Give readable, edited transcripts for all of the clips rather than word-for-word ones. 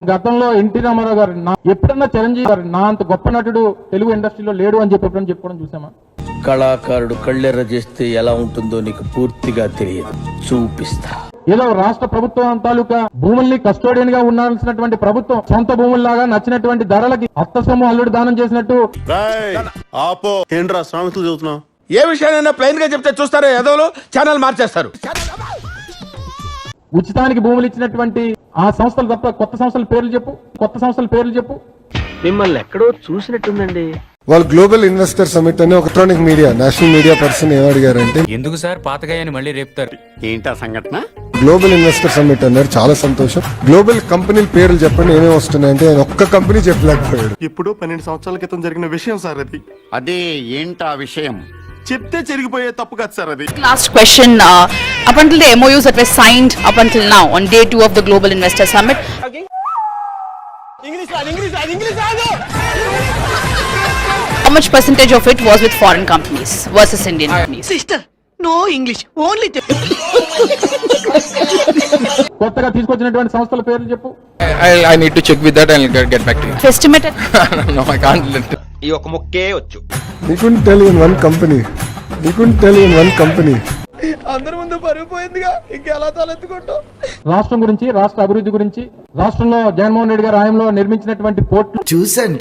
గతంలో ఎన్టీ రామారావు గారు ఎప్పుడన్నా చిరంజీవి గారు నా అంత గొప్ప నటుడు తెలుగు ఇండస్ట్రీలో లేడు అని చెప్పి ఎప్పుడన్నా చెప్పుకోవడం చూసామా? కళాకారుడు కళ్ళెర్ర చేస్తే ఎలా ఉంటుందో నీకు పూర్తిగా తెలియదు, చూపిస్తా. ఏదో రాష్ట్ర ప్రభుత్వం తాలూకా భూముల్ని కస్టోడియన్ గా ఉండాల్సినటువంటి ప్రభుత్వం సొంత భూముల్లాగా నచ్చినటువంటి ధరలకి అత్త సొమ్ము అల్లుడు దానం చేసినట్టు. ఏంట్రా సామెతలు చదువుతున్నావు? ఏ విషయాన్ని ప్లెయిన్ గా చెప్తే చూస్తారో ఏదోలో ఛానల్ మార్చేస్తారు. ఉచితానికి భూములు ఇచ్చినటువంటి ఆ సంస్థలు తప్ప కొత్త సంస్థల పేర్లు చెప్పు. మిమ్మల్ని ఎక్కడో చూసినట్టుందండి. వాళ్ళు గ్లోబల్ ఇన్వెస్టర్ సమిట్ అనే ఒక electronic media national media person ఏమడిగారంటే, ఎందుకు సార్ పాతగాయని మళ్ళీ రేపుతారు? ఏంటా సంఘటన? గ్లోబల్ ఇన్వెస్టర్ సమిట్ అన్నారు. చాలా సంతోషం. గ్లోబల్ కంపెనీల పేర్లు చెప్పండి ఏమేమి వస్తున్నాయంటే ఆయన ఒక్క కంపెనీ చెప్పలేకపోయాడు. ఇప్పుడు 12 సంవత్సరాల క్రితం జరిగిన విషయం సార్ అది. అదే ఏంటా విషయం? చెప్తే జరిగిపోయే తప్పు కాదు సార్ అది. Last question. Up until the MOUs that were signed up until now on day 2 of the Global Investor Summit. How much percentage of it was with foreign companies versus Indian companies? Sister no English only కొత్తగా తీసుకొచ్చినటువంటి సంస్థల పేర్లు చెప్పు. I need to check with that and get back to you. Estimated. No, I can't let it. ఈ ఒక ముక్కే వచ్చు. We couldn't tell you in one company. అందరి ముందు పరుగు పోయిందిగా, ఇంకెలా తలెత్తుకుంటాం? రాష్ట్రం గురించి, రాష్ట్ర అభివృద్ధి గురించి, రాష్ట్రంలో జగన్మోహన్ రెడ్డి గారి హయాంలో నిర్మించినటువంటి పోర్టులు, చూసాను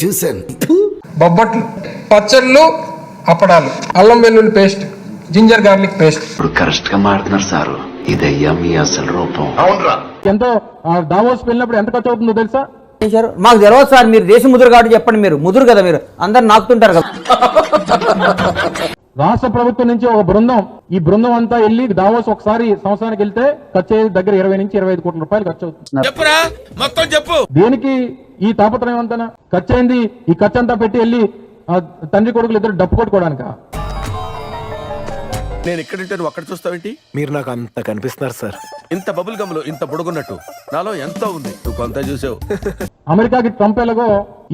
బొబ్బట్లు, పచ్చళ్ళు, అప్పడాలు, అల్లం వెల్లుల్లి పేస్ట్, జింజర్ గార్లిక్ పేస్ట్. ఇప్పుడు కరెక్ట్ గా మారుతున్నారు సారు. ఇదయ్యా మీ అసలు రూపం. ఎంతో దావోస్ వెళ్ళినప్పుడు ఎంత ఖర్చు అవుతుందో తెలుసా? మాకు తెలియదు సార్, మీరు దేశ ముదురు కాబట్టి చెప్పండి. మీరు ముదురు కదా, మీరు అందరు నాకుతుంటారు కదా. రాష్ట్ర ప్రభుత్వం నుంచి ఒక బృందం, ఈ బృందం అంతా వెళ్ళి దావోస్ ఒకసారి సంవత్సరానికి వెళ్తే ఖర్చు అయ్యేది దగ్గర 20 నుంచి 25 కోట్ల రూపాయలు ఖర్చు అవుతుంది. చెప్పురా మొత్తం చెప్పు. దేనికి ఈ తాపత్రయం అంతా? ఖర్చు అయింది ఈ ఖర్చు అంతా పెట్టి వెళ్ళి తండ్రి కొడుకులు ఇద్దరు డప్పు కొట్టుకోవడానికా? నేను ఎక్కడంటే నువ్వు అక్కడ చూస్తావేంటి? మీరు నాకు అంత కనిపిస్తున్నారు సార్. ఇంత బబుల్ గమ్ లో ఇంత బుడగున్నట్టు నాలో ఎంత ఉంది, నువ్వు కొంత చూసావు. అమెరికాకి ట్రంప్ ఎలాగో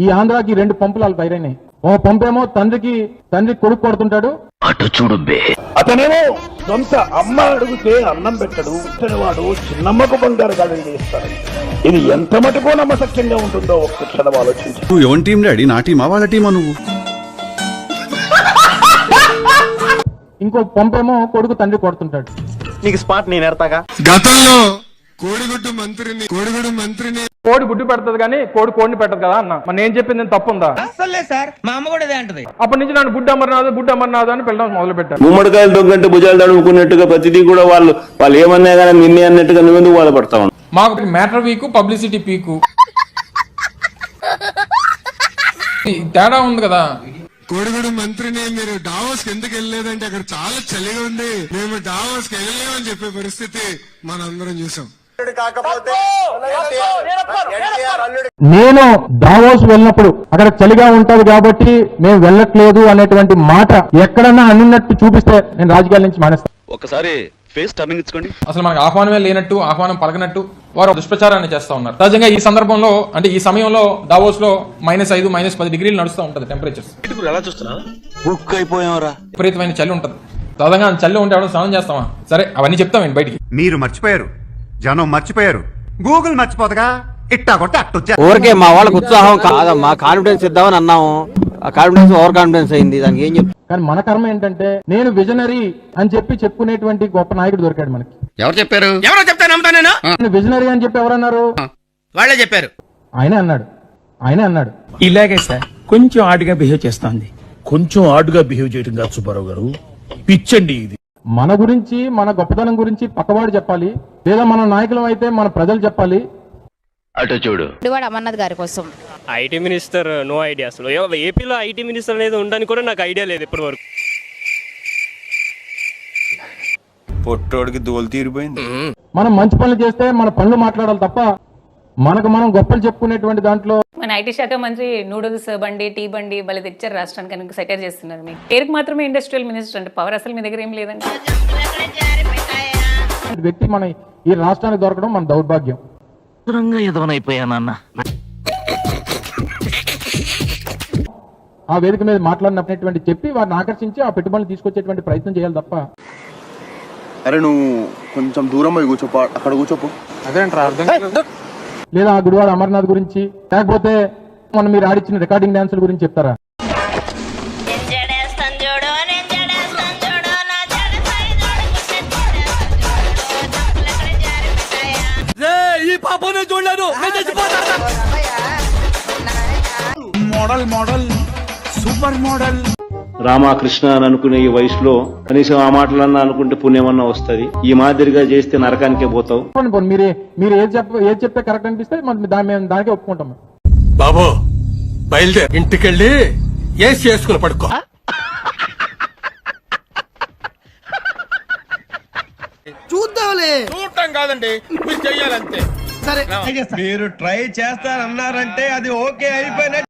ఈ ఆంధ్రాకి 2 పంపులు వాళ్ళు తయారైనాయి. ఓ పంపేమో తండ్రి కొడుకు కొడుతుంటాడు. అటు చూడు బే. అతనేమో సొంత అమ్మ అడిగితే అన్నం పెట్టడు, వాడు చిన్నమ్మకు బంగారు గాలి చేస్తాడు. ఇది ఎంత మటుకో నమ్మసక్యంగా ఉంటుందో ఒక్క క్షణం ఆలోచించి. నువ్వు ఎవరి టీం డాడీ? నా టీమా వాళ్ళ టీమా నువ్వు? ఇంకో పంపేమో కొడుకు తండ్రి కొడుతుంటాడు. నీకు స్పాట్ నేను ఎడతాగా. గతంలో కోడిగుడ్డు మంత్రిని కోడి గుడ్డు పెడతది కానీ కోడిని పెట్టదు కదా అన్న. మరి నేను చెప్పింది తప్పు ఉందా? అసలే సార్, మా అమ్మ కూడా అదే అంటది. అప్పటి నుంచి నన్ను బుడ్డు అమర్నాథ్ అని పిల్లడం మొదలు పెట్టారు. గుమ్మడికాయలు దొంగంటే భుజాలు తడుముకున్నట్టుగా ప్రతిదీ కూడా వాళ్ళు ఏమన్నా కానీ నిన్నే అన్నట్టుగా నువ్వెందుకు బాధపడతా ఉన్నావు? మాకు మ్యాటర్ వీకు, పబ్లిసిటీ పీకు తేడా ఉంది కదా. కోడిగుడు మంత్రిని మీరు డావోస్ ఎందుకు వెళ్ళలేదంటే అక్కడ చాలా చలిగా ఉంది, మేము డావోస్ కి వెళ్ళలేమని చెప్పే పరిస్థితి మనందరం చూసాం. నేను దావోస్ వెళ్ళినప్పుడు అక్కడ చలిగా ఉంటది కాబట్టి మేము వెళ్ళట్లేదు అనేటువంటి మాట ఎక్కడన్నా అన్నట్టు చూపిస్తే నేను రాజకీయాల నుంచి మానేస్తాను. ఒకసారి ఫేస్ టర్నింగ్ ఇచ్చుకోండి. అసలు మనకు ఆహ్వానమే లేనట్టు, ఆహ్వానం పలకనట్టు వారు దుష్ప్రచారాన్ని చేస్తా ఉన్నారు. సహజంగా ఈ సందర్భంలో అంటే ఈ సమయంలో దావోస్ లో -5, -10 డిగ్రీలు నడుస్తూ ఉంటది టెంపరేచర్స్. ఎలా చూస్తున్నా బుక్ అయిపోయావరా? విపరీతమైన చలి ఉంటది. సహజంగా చలి ఉంటే ఎవరైనా స్నానం చేస్తామా? సరే అవన్నీ చెప్తాం బయటికి. మీరు మర్చిపోయారు, జనం మర్చిపోయారు, గూగుల్ మర్చిపోతగా ఇట్టా కొట్ట అట్టొచ్చా. ఊరికే మా వాళ్ళకి ఉత్సాహం కాదమ్మా, కాన్ఫిడెన్స్ ఇద్దామని అన్నాము. ఆ కాన్ఫిడెన్స్ ఓవర్ కాన్ఫిడెన్స్ అయింది. దానికి ఏం చెప్తాం? కానీ మన కర్మ ఏంటంటే నేను విజనరీ అని చెప్పి చెప్పుకునేటువంటి గొప్ప నాయకుడు దొరికాడు మనకి. ఎవరు చెప్పారు? ఎవరో చెప్తా నమ్ముతా నేను. విజనరీ అని చెప్పి ఎవరన్నారు? వాళ్ళే చెప్పారు. ఆయనే అన్నాడు. ఇలాగే సార్ కొంచెం ఆడుగా బిహేవ్ చేస్తోంది. కొంచెం ఆడుగా బిహేవ్ చేయడం కాదు సుబ్బారావు గారు, పిచ్చండి ఇది. మన గురించి, మన గొప్పతనం గురించి పక్కవాడు చెప్పాలి, లేదా మన నాయకులం అయితే మన ప్రజలు చెప్పాలి. అటు చూడు. అమర్నాథ్ గారి కోసం ఐటీ మినిస్టర్ నో ఐడియా. అసలు ఏపీలో ఐటీ మినిస్టర్ అనేది ఉండడానికి కూడా నాకు ఐడియా లేదు ఇప్పటి వరకు. పొట్టోడికి దోలు తీరిపోయింది. మనం మంచి పనులు చేస్తే మన పనులు మాట్లాడాలి తప్ప మనకు మనం గొప్పలు చెప్పుకునేటువంటి దాంట్లో. మన ఐటీ శాఖ మంత్రి నూడిల్స్ బండి, టీ బండి బలి తెచ్చారు రాష్ట్రానికి కనుక సెటైర్ చేస్తున్నారు. మీకు పేరుకి మాత్రమే ఇండస్ట్రియల్ మినిస్టర్ అంటే పవర్ అసలు మీ దగ్గర ఏం లేదండి. వ్యక్తి మన ఈ రాష్ట్రానికి దొరకడం మన దౌర్భాగ్యం. ఎదవనైపోయానన్న. ఆ వేదిక మీద మాట్లాడినటువంటి చెప్పి వారిని ఆకర్షించి ఆ పెట్టుబడులు తీసుకొచ్చేటువంటి ప్రయత్నం చేయాలి తప్ప. అరే నువ్వు కొంచెం దూరం పోయి కూర్చోపో, అక్కడ కూర్చోపో. అదేంట్రా అర్థం లేదా ఆ గుడివాడ అమర్నాథ్ గురించి, లేకపోతే మనం మీరు ఆడిచ్చిన రికార్డింగ్ డాన్సుల గురించి చెప్తారా? ఈ పాపనే చూడలేదు model model super model. Ramakrishna అని అనుకునే ఈ వయసులో కనీసం ఆ మాటలన్నా అనుకుంటే పుణ్యమన్నా వస్తది. ఈ మాదిరిగా చేస్తే నరకానికే పోతావు. మీరు ఏది చెప్తే కరెక్ట్ అనిపిస్తే మేము దానికే ఒప్పుకుంటాం. బాబు బయలుదేరి ఇంటికెళ్ళి ఏసి చేసుకుని పడుకో. చూద్దాంలే. చూడటం కాదండి, మీరు చెయ్యాలంతే. మీరు ట్రై చేస్తారన్నారంటే అది ఓకే అయిపోయిన